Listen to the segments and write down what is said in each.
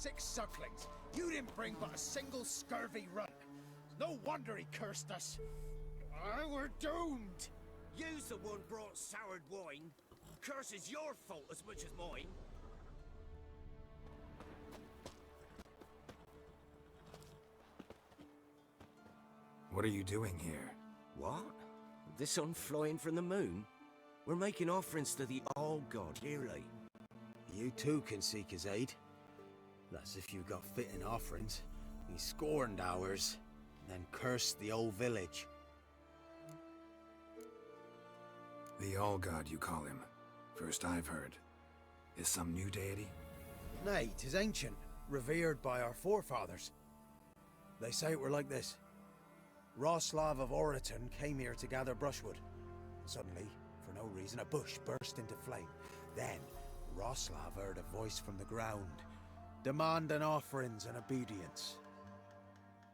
6 sucklings. You didn't bring but a single scurvy run. No wonder he cursed us. We're doomed. You's the one brought soured wine. Curse is your fault as much as mine. What are you doing here? What? The sun flying from the moon? We're making offerings to the All-God, dearly. You too can seek his aid. That's if you got fitting offerings. He scorned ours, then cursed the old village. The All-God, you call him. First I've heard. Is some new deity? Nay, 'tis ancient, revered by our forefathers. They say it were like this. Roslav of Oriton came here to gather brushwood. Suddenly, for no reason, a bush burst into flame. Then, Roslav heard a voice from the ground, demanding offerings and obedience.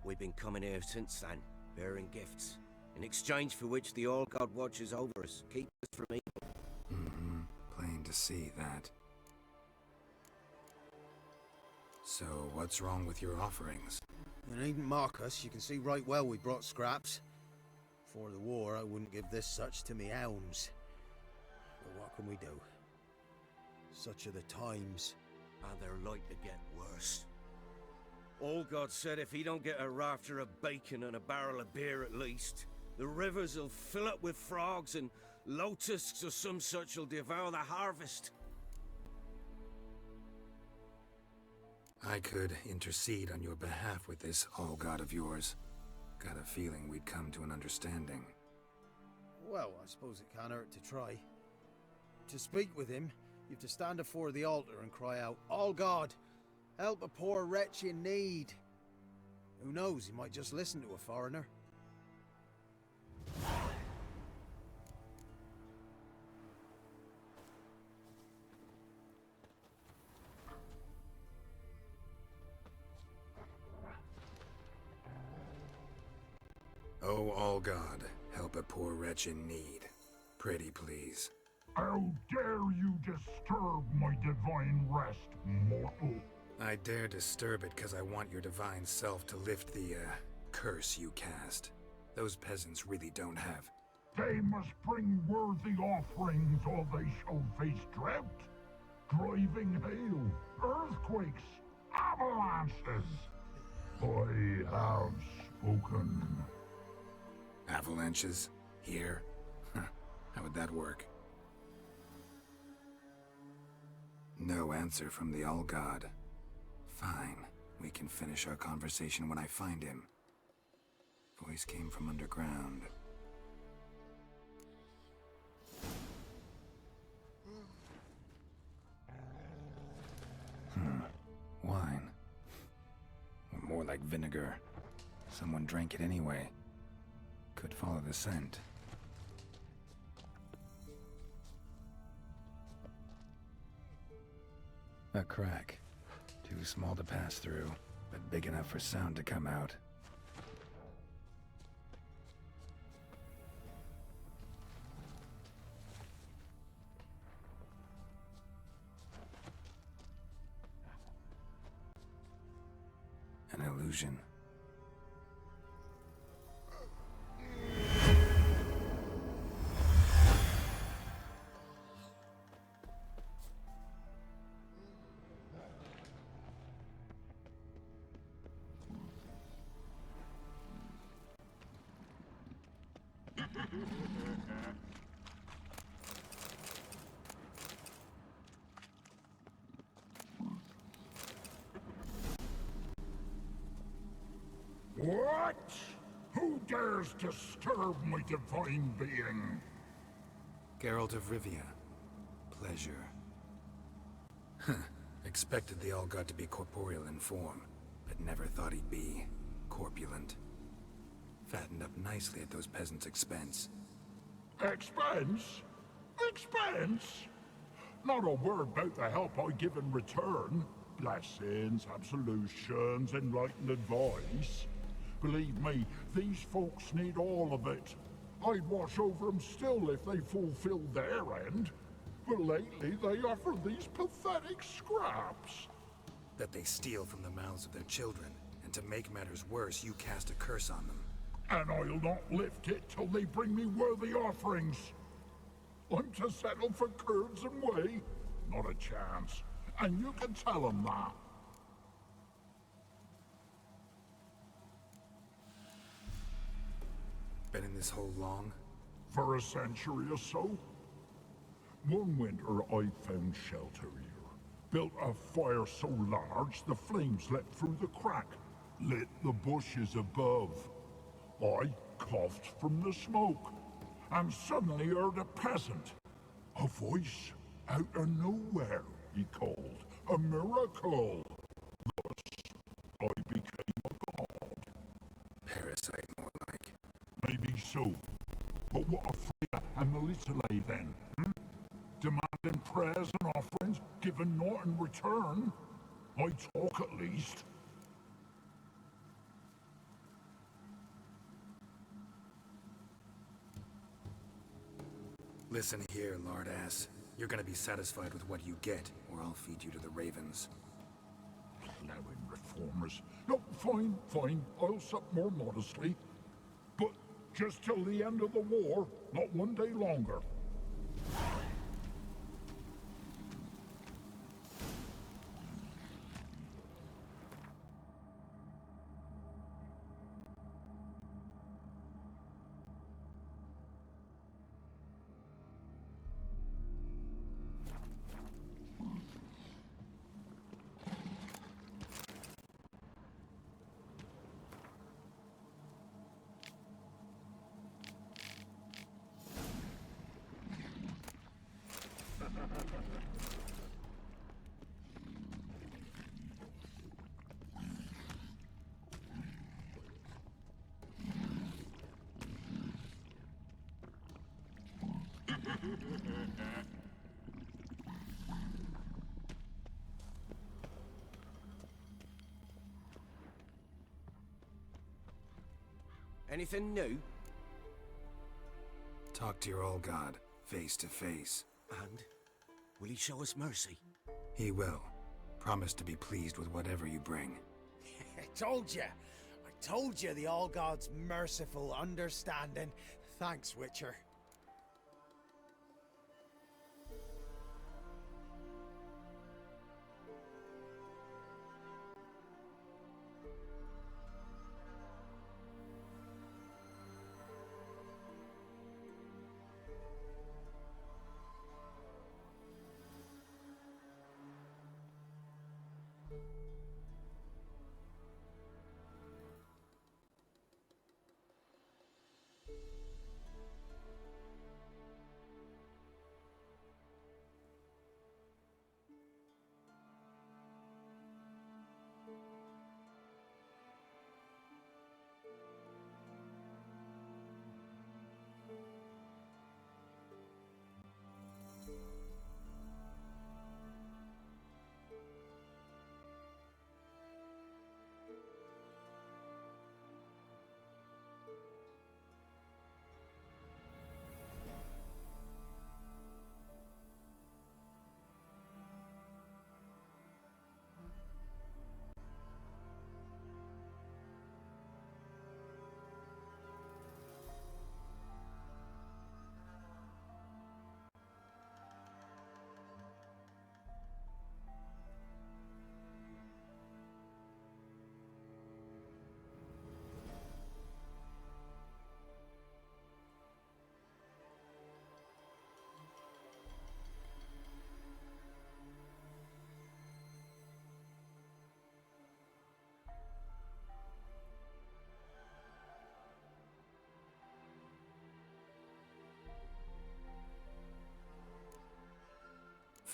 We've been coming here since then, bearing gifts, in exchange for which the All-God watches over us, keep us from evil. Plain to see that. So, what's wrong with your offerings? You needn't mock us, you can see right well we brought scraps. Before the war, I wouldn't give this such to me hounds. But what can we do? Such are the times. And they're like to get worse. All-God said if he don't get a rafter of bacon and a barrel of beer at least, the rivers will fill up with frogs and locusts or some such will devour the harvest. I could intercede on your behalf with this All-God of yours. Got a feeling we'd come to an understanding. Well, I suppose it can't hurt to try. To speak with him, you have to stand before the altar and cry out, "All God, help a poor wretch in need." Who knows, he might just listen to a foreigner. Oh, All-God, help a poor wretch in need. Pretty please. How dare you disturb my divine rest, mortal? I dare disturb it because I want your divine self to lift the, curse you cast. Those peasants really don't have. They must bring worthy offerings or they shall face drought, driving hail, earthquakes, avalanches. I have spoken. Avalanches? Here? How would that work? No answer from the All-God. Fine. We can finish our conversation when I find him. Voice came from underground. Wine. Or more like vinegar. Someone drank it anyway. Could follow the scent. A crack. Too small to pass through, but big enough for sound to come out. An illusion. What? Who dares disturb my divine being? Geralt of Rivia. Pleasure. Expected the All-God to be corporeal in form, but never thought he'd be corpulent. Fattened up nicely at those peasants' expense. Expense? Expense? Not a word about the help I give in return. Blessings, absolutions, enlightened advice. Believe me, these folks need all of it. I'd watch over them still if they fulfilled their end. But lately they offer these pathetic scraps. That they steal from the mouths of their children, and to make matters worse, you cast a curse on them. And I'll not lift it till they bring me worthy offerings. I'm to settle for curds and whey? Not a chance. And you can tell them that. Been in this hole long? For a century or so. One winter I found shelter here. Built a fire so large the flames leapt through the crack, lit the bushes above. I coughed from the smoke, and suddenly heard a peasant. A voice out of nowhere, he called. A miracle. Thus, I became a god. Parasite, more like. Maybe so. But what a Freya and Melissa lay then, hmm? Demanding prayers and offerings, giving naught in return. I talk at least. Listen here, lard ass. You're gonna be satisfied with what you get, or I'll feed you to the ravens. Plowing reformers. No, fine, fine. I'll sup more modestly. But just till the end of the war, not one day longer. Anything new? Talk to your old god, face to face. And will he show us mercy? He will. Promise to be pleased with whatever you bring. I told you! I told you the All God's merciful, understanding. Thanks, Witcher.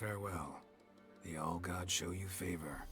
Farewell. The All God show you favor.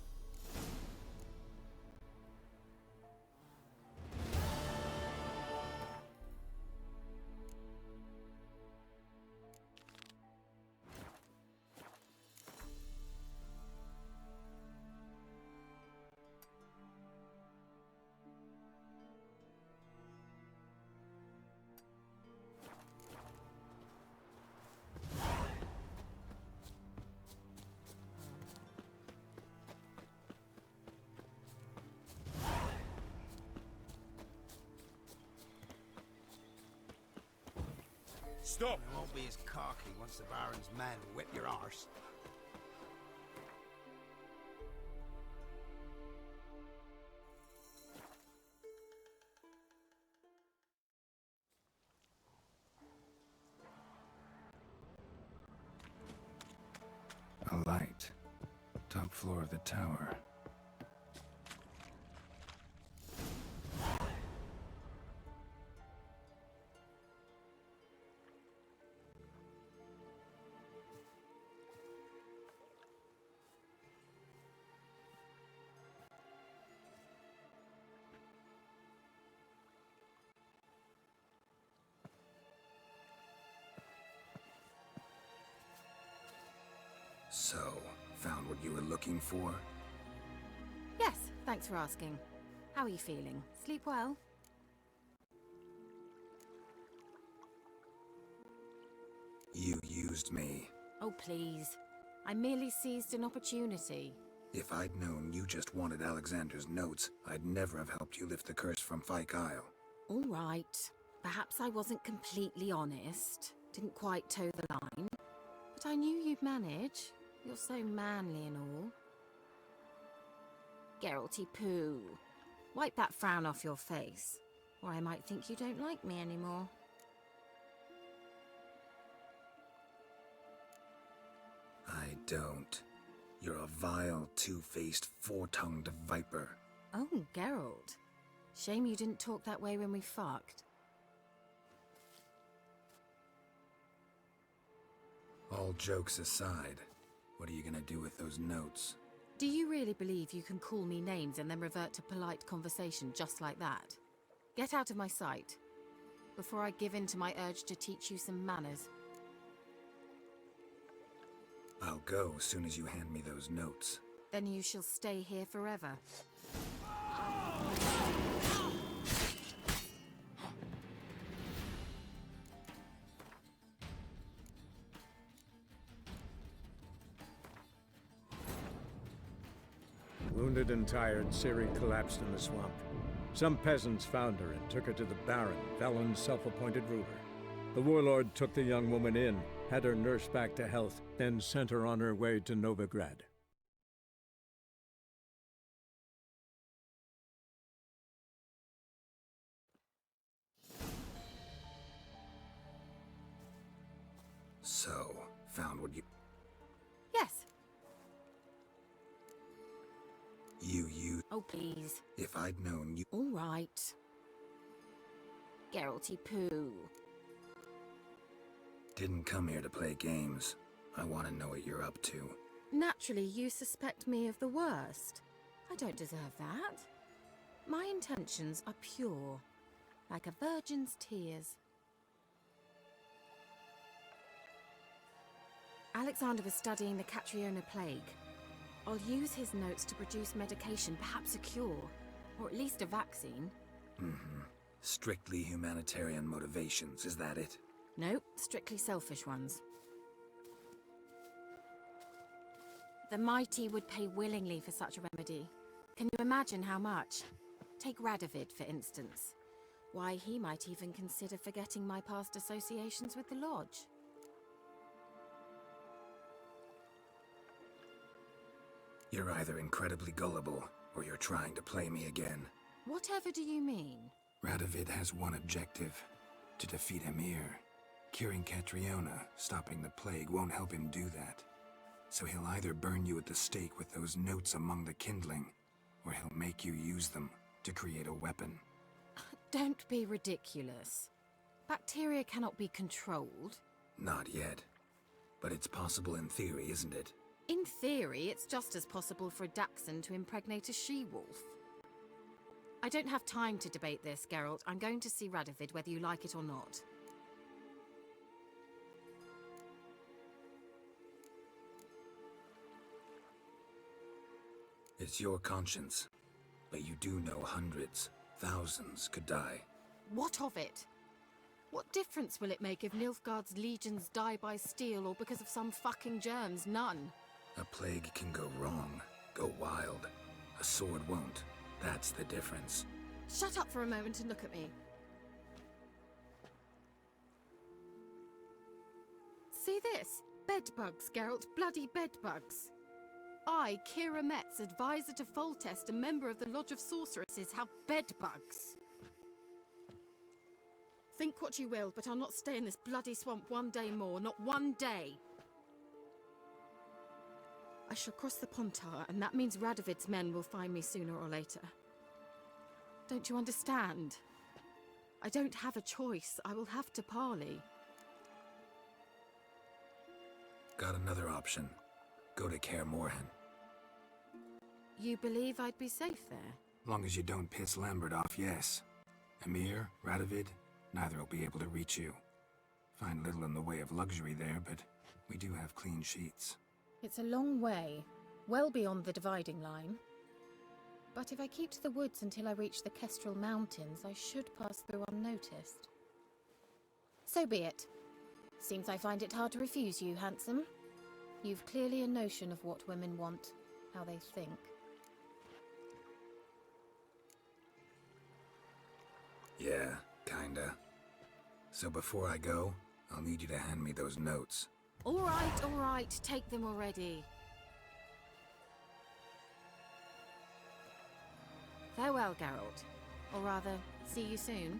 Stop! It won't be as cocky once the Baron's men whip your arse. A light. Top floor of the tower. So, found what you were looking for? Yes, thanks for asking. How are you feeling? Sleep well? You used me. Oh, please. I merely seized an opportunity. If I'd known you just wanted Alexander's notes, I'd never have helped you lift the curse from Fyke Isle. All right. Perhaps I wasn't completely honest. Didn't quite toe the line. But I knew you'd manage. You're so manly and all. Geralty poo. Wipe that frown off your face, or I might think you don't like me anymore. I don't. You're a vile, two-faced, four-tongued viper. Oh, Geralt. Shame you didn't talk that way when we fucked. All jokes aside, what are you gonna do with those notes? Do you really believe you can call me names and then revert to polite conversation just like that? Get out of my sight, before I give in to my urge to teach you some manners. I'll go as soon as you hand me those notes. Then you shall stay here forever. Wounded and tired, Ciri collapsed in the swamp. Some peasants found her and took her to the Baron, Valen's self-appointed ruler. The warlord took the young woman in, had her nursed back to health, then sent her on her way to Novigrad. So, found what you... Yes. You... Oh, please. If I'd known you... All right. Geralty poo. Didn't come here to play games. I want to know what you're up to. Naturally, you suspect me of the worst. I don't deserve that. My intentions are pure, like a virgin's tears. Alexander was studying the Catriona plague. I'll use his notes to produce medication, perhaps a cure, or at least a vaccine. Mm-hmm. Strictly humanitarian motivations, is that it? Nope, strictly selfish ones. The mighty would pay willingly for such a remedy. Can you imagine how much? Take Radovid, for instance. Why, he might even consider forgetting my past associations with the Lodge. You're either incredibly gullible, or you're trying to play me again. Whatever do you mean? Radovid has one objective: to defeat Emir. Curing Catriona, stopping the plague, won't help him do that. So he'll either burn you at the stake with those notes among the kindling, or he'll make you use them to create a weapon. Don't be ridiculous. Bacteria cannot be controlled. Not yet. But it's possible in theory, isn't it? In theory, it's just as possible for a Dachshund to impregnate a she-wolf. I don't have time to debate this, Geralt. I'm going to see Radovid whether you like it or not. It's your conscience. But you do know hundreds, thousands could die. What of it? What difference will it make if Nilfgaard's legions die by steel or because of some fucking germs? None. A plague can go wrong, go wild. A sword won't. That's the difference. Shut up for a moment and look at me. this? Bedbugs, Geralt. Bloody bedbugs. I, Kira Metz, advisor to Foltest, a member of the Lodge of Sorceresses, have bedbugs. Think what you will, but I'll not stay in this bloody swamp one day more. Not one day. I shall cross the Pontar, and that means Radovid's men will find me sooner or later. Don't you understand? I don't have a choice. I will have to parley. Got another option. Go to Kaer Morhen. You believe I'd be safe there? Long as you don't piss Lambert off, yes. Emir, Radovid, neither will be able to reach you. Find little in the way of luxury there, but we do have clean sheets. It's a long way, well beyond the dividing line. But if I keep to the woods until I reach the Kestrel Mountains, I should pass through unnoticed. So be it. Seems I find it hard to refuse you, handsome. You've clearly a notion of what women want, how they think. Yeah, kinda. So before I go, I'll need you to hand me those notes. All right, take them already. Farewell, Geralt. Or rather, see you soon.